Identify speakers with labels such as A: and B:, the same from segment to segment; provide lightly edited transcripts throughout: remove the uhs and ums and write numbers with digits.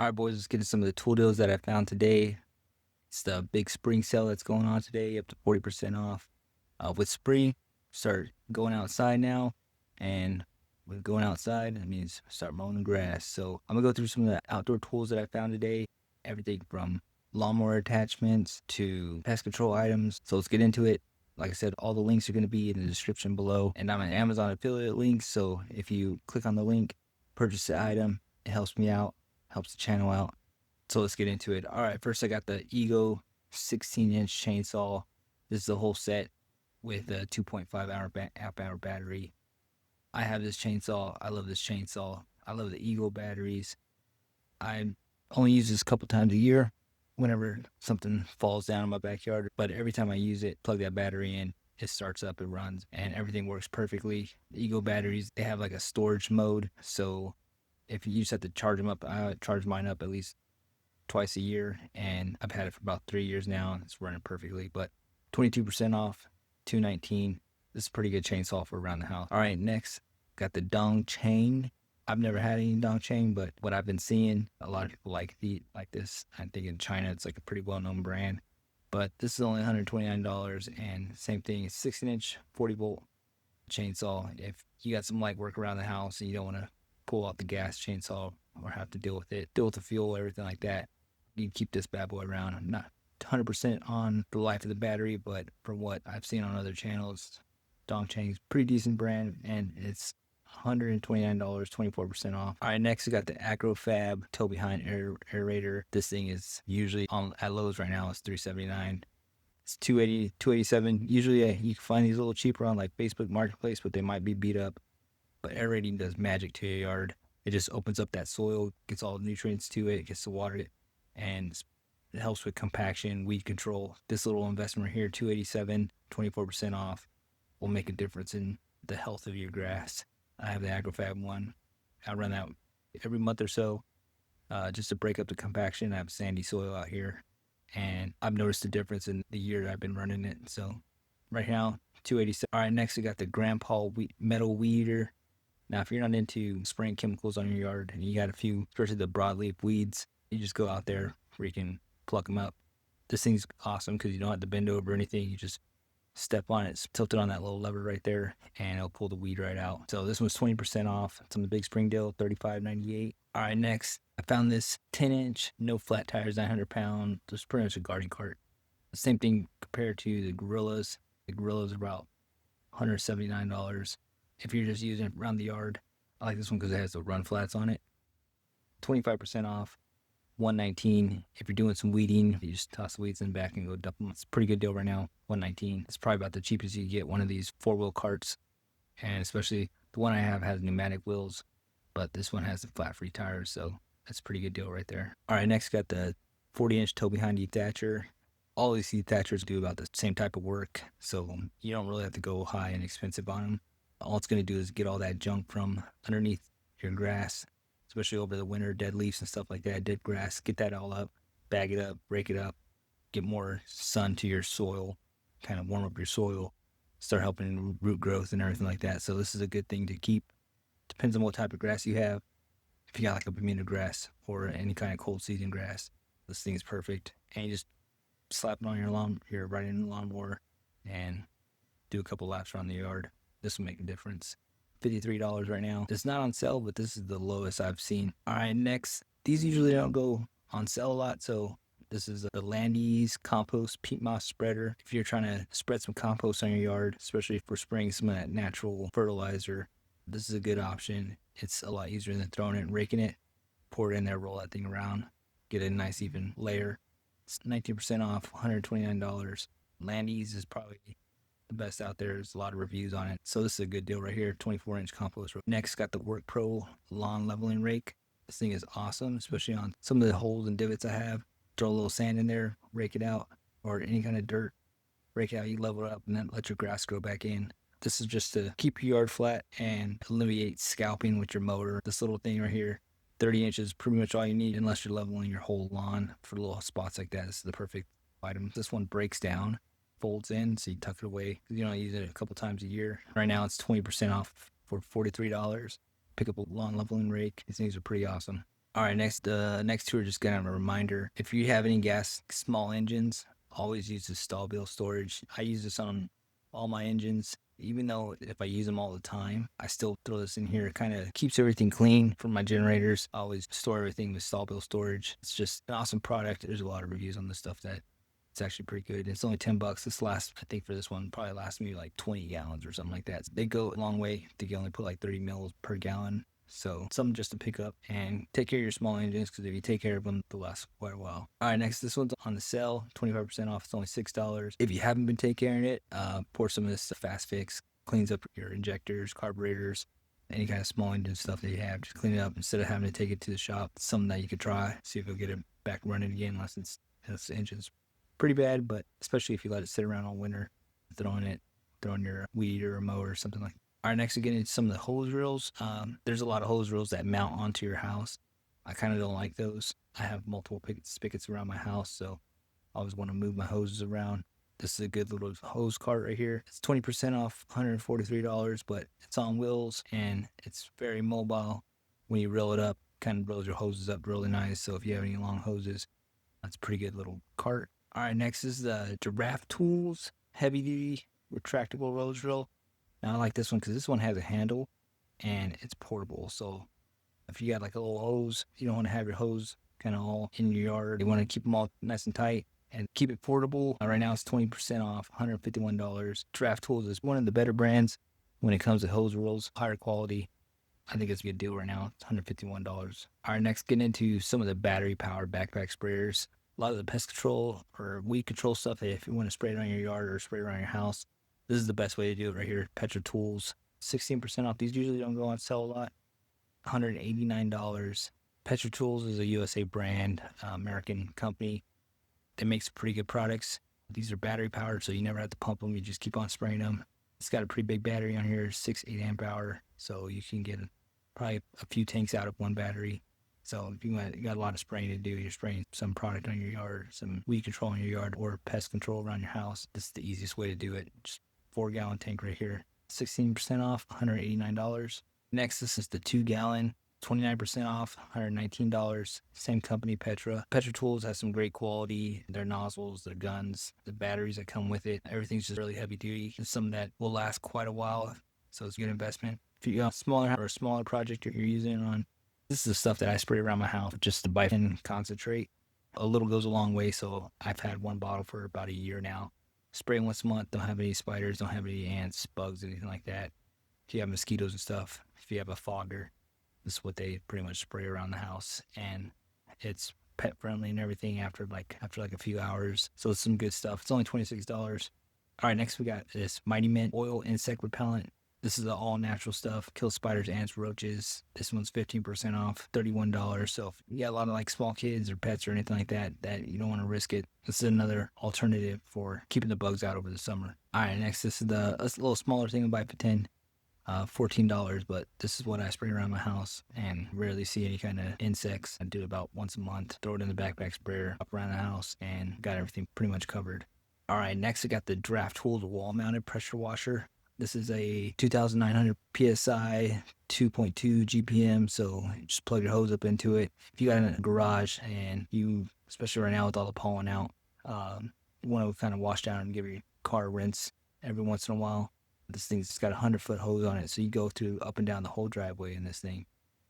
A: All right, boys, let's get into some of the tool deals that I found today. It's the big spring sale that's going on today, up to 40% off. With spring, start going outside now. And with going outside, that means start mowing the grass. So I'm going to go through some of the outdoor tools that I found today. Everything from lawnmower attachments to pest control items. So let's get into it. Like I said, all the links are going to be in the description below. And I'm an Amazon affiliate link. So if you click on the link, purchase the item, it helps me out, helps the channel out. So let's get into it. All right, first I got the Ego 16-inch chainsaw. This is the whole set with a 2.5 hour battery. I have this chainsaw. I love this chainsaw. I love the Ego batteries. I only use this a couple times a year whenever something falls down in my backyard. But every time I use it, plug that battery in, it starts up, it runs, and everything works perfectly. The Ego batteries, they have like a storage mode. So if you just have to charge them up, I charge mine up at least twice a year, and I've had it for about 3 years now, and it's running perfectly. But 22% off, $219. This is a pretty good chainsaw for around the house. All right, next, got the Dongchain. I've never had any Dongchain, but what I've been seeing, a lot of people like this. I think in China, it's like a pretty well-known brand. But this is only $129, and same thing, it's 16-inch, 40-volt chainsaw. If you got some light work around the house and you don't want to pull out the gas chainsaw or have to deal with it, deal with the fuel, everything like that, you can keep this bad boy around. I'm not 100% on the life of the battery, but from what I've seen on other channels, Dongchain's pretty decent brand, and it's $129, 24% off. All right, next we got the Acrofab tow behind aerator. This thing is usually on at Lowe's right now. It's $379. It's $280, $287. Usually you can find these a little cheaper on like Facebook Marketplace, but they might be beat up. But aerating does magic to your yard. It just opens up that soil, gets all the nutrients to it, gets the water, and it helps with compaction, weed control. This little investment right here, $287, 24% off, will make a difference in the health of your grass. I have the Agrofab one. I run that every month or so, just to break up the compaction. I have sandy soil out here, and I've noticed a difference in the year I've been running it. So right now, 287. All right, next we got the Grandpa metal weeder. Now, if you're not into spraying chemicals on your yard and you got a few, especially the broadleaf weeds, you just go out there where you can pluck them up. This thing's awesome because you don't have to bend over or anything. You just step on it, tilt it on that little lever right there, and it'll pull the weed right out. So this one's 20% off. It's on the big spring deal, $35.98. All right, next, I found this 10-inch, no flat tires, 900-pound. This is pretty much a garden cart. The same thing compared to the Gorillas. The Gorillas are about $179. If you're just using it around the yard, I like this one because it has the run flats on it. 25% off, $119. If you're doing some weeding, you just toss the weeds in the back and go dump them. It's a pretty good deal right now, $119. It's probably about the cheapest you get one of these 4-wheel carts, and especially the one I have has pneumatic wheels, but this one has the flat-free tires, so that's a pretty good deal right there. All right, next got the 40-inch tow behind dethatcher. All these detachers do about the same type of work, so you don't really have to go high and expensive on them. All it's going to do is get all that junk from underneath your grass, especially over the winter, dead leaves and stuff like that, dead grass. Get that all up, bag it up, break it up, get more sun to your soil, kind of warm up your soil, start helping root growth and everything like that. So this is a good thing to keep. Depends on what type of grass you have. If you got like a Bermuda grass or any kind of cold season grass, this thing is perfect. And you just slap it on your riding lawnmower, and do a couple laps around the yard. This will make a difference. $53 right now. It's not on sale, but this is the lowest I've seen. All right, next. These usually don't go on sale a lot, so this is the Landy's Compost Peat Moss Spreader. If you're trying to spread some compost on your yard, especially for spraying some of that natural fertilizer, this is a good option. It's a lot easier than throwing it and raking it. Pour it in there, roll that thing around, get a nice even layer. It's 19% off, $129. Landy's is probably the best out there. There's a lot of reviews on it. So this is a good deal right here, 24-inch compost. Next, got the Work Pro lawn leveling rake. This thing is awesome, especially on some of the holes and divots I have. Throw a little sand in there, rake it out, or any kind of dirt. Rake it out, you level it up, and then let your grass grow back in. This is just to keep your yard flat and alleviate scalping with your mower. This little thing right here, 30 inches, pretty much all you need unless you're leveling your whole lawn for little spots like that. This is the perfect item. This one breaks down, folds in, so you tuck it away. You know, use it a couple times a year. Right now it's 20% off for $43. Pick up a lawn leveling rake. These things are pretty awesome. All right, next two are just kind of a reminder. If you have any gas small engines, always use the stall bill storage. I use this on all my engines. Even though if I use them all the time, I still throw this in here. It kind of keeps everything clean for my generators. I always store everything with stall bill storage. It's just an awesome product. There's a lot of reviews on this stuff that it's actually pretty good. It's only $10. This lasts, I think, for this one probably lasts me like 20 gallons or something like that. They go a long way. I think you only put like 30 mils per gallon. So something just to pick up and take care of your small engines, because if you take care of them, they'll last quite a while. All right, next, this one's on the sale, 25% off. It's only $6. If you haven't been taking care of it, pour some of this Fast Fix. Cleans up your injectors, carburetors, any kind of small engine stuff that you have. Just clean it up instead of having to take it to the shop. It's something that you could try, see if you'll get it back running again, unless the engine's pretty bad, but especially if you let it sit around all winter, throwing your weed eater or mower or something like that. All right, next, again, it's some of the hose reels. There's a lot of hose reels that mount onto your house. I kind of don't like those. I have multiple spigots around my house, so I always want to move my hoses around. This is a good little hose cart right here. It's 20% off, $143, but it's on wheels and it's very mobile. When you reel it up, kind of rolls your hoses up really nice. So if you have any long hoses, that's a pretty good little cart. All right, next is the Giraffe Tools heavy duty retractable rose drill. Now I like this one because this one has a handle and it's portable. So if you got like a little hose, you don't want to have your hose kind of all in your yard. You want to keep them all nice and tight and keep it portable. Right now it's 20% off, $151. Giraffe Tools is one of the better brands when it comes to hose reels, higher quality. I think it's a good deal right now. It's $151. All right, next, getting into some of the battery powered backpack sprayers. A lot of the pest control or weed control stuff, that if you want to spray it on your yard or spray it around your house, this is the best way to do it right here. Petra Tools, 16% off. These usually don't go on sale a lot. $189. Petra Tools is a USA brand, American company that makes pretty good products. These are battery powered, so you never have to pump them. You just keep on spraying them. It's got a pretty big battery on here, 8 amp hour, so you can get probably a few tanks out of one battery. So if you got a lot of spraying to do, you're spraying some product on your yard, some weed control in your yard, or pest control around your house, this is the easiest way to do it. Just 4-gallon tank right here, 16% off, $189. Next, this is the 2-gallon, 29% off, $119. Same company, Petra. Petra Tools has some great quality. Their nozzles, their guns, the batteries that come with it. Everything's just really heavy duty. It's something that will last quite a while, so it's a good investment. If you got a smaller project you're using it on, this is the stuff that I spray around my house just to bite and concentrate. A little goes a long way, so I've had one bottle for about a year now. Spray once a month. Don't have any spiders, don't have any ants, bugs, anything like that. If you have mosquitoes and stuff, if you have a fogger, this is what they pretty much spray around the house, and it's pet friendly and everything after like a few hours. So it's some good stuff. It's only $26. All right, next we got this Mighty Mint oil insect repellent. This is the all natural stuff. Kills spiders, ants, roaches. This one's 15% off, $31. So if you got a lot of like small kids or pets or anything like that you don't want to risk it, this is another alternative for keeping the bugs out over the summer. All right, next, this is a little smaller thing, by for 10. $14, but this is what I spray around my house and rarely see any kind of insects. I do it about once a month. Throw it in the backpack sprayer up around the house and got everything pretty much covered. All right, next I got the Giraffe Tools wall mounted pressure washer. This is a 2,900 PSI, 2.2 GPM, so just plug your hose up into it. If you got a garage and you, especially right now with all the pollen out, you want to kind of wash down and give your car a rinse every once in a while. This thing's got a 100-foot hose on it, so you go through up and down the whole driveway in this thing.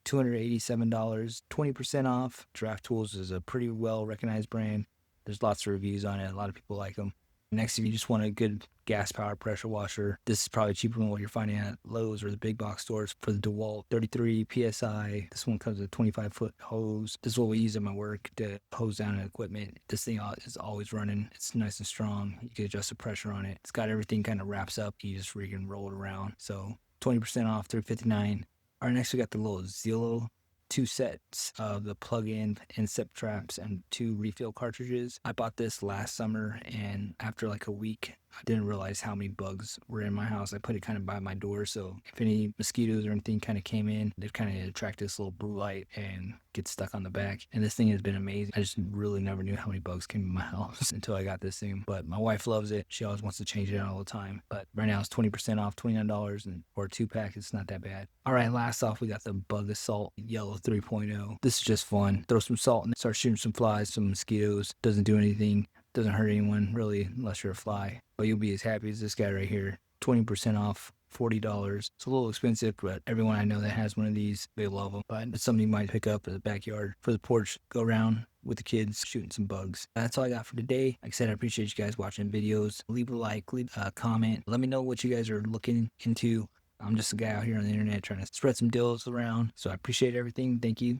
A: $287, 20% off. Giraffe Tools is a pretty well-recognized brand. There's lots of reviews on it. A lot of people like them. Next, if you just want a good gas-powered pressure washer, this is probably cheaper than what you're finding at Lowe's or the big box stores for the DeWalt 33 PSI. This one comes with a 25-foot hose. This is what we use at my work to hose down equipment. This thing is always running. It's nice and strong. You can adjust the pressure on it. It's got everything kind of wraps up. You just can roll it around. So 20% off, $359. All right, next we got the little Zillow. 2 sets of the plug-in insect traps and 2 refill cartridges. I bought this last summer, and after like a week, I didn't realize how many bugs were in my house. I put it kind of by my door, so if any mosquitoes or anything kind of came in, they'd kind of attract this little blue light and get stuck on the back. And this thing has been amazing. I just really never knew how many bugs came in my house until I got this thing. But my wife loves it. She always wants to change it out all the time. But right now it's 20% off, $29, and for a 2-pack, it's not that bad. All right, last off, we got the Bug Assault Yellow 3.0. This is just fun. Throw some salt in it, start shooting some flies, some mosquitoes. Doesn't do anything. Doesn't hurt anyone really unless you're a fly. But you'll be as happy as this guy right here. 20% off, $40. It's a little expensive, but everyone I know that has one of these, they love them. But it's something you might pick up in the backyard for the porch. Go around with the kids shooting some bugs. That's all I got for today. Like I said, I appreciate you guys watching videos. Leave a like, leave a comment. Let me know what you guys are looking into. I'm just a guy out here on the internet trying to spread some deals around. So I appreciate everything. Thank you.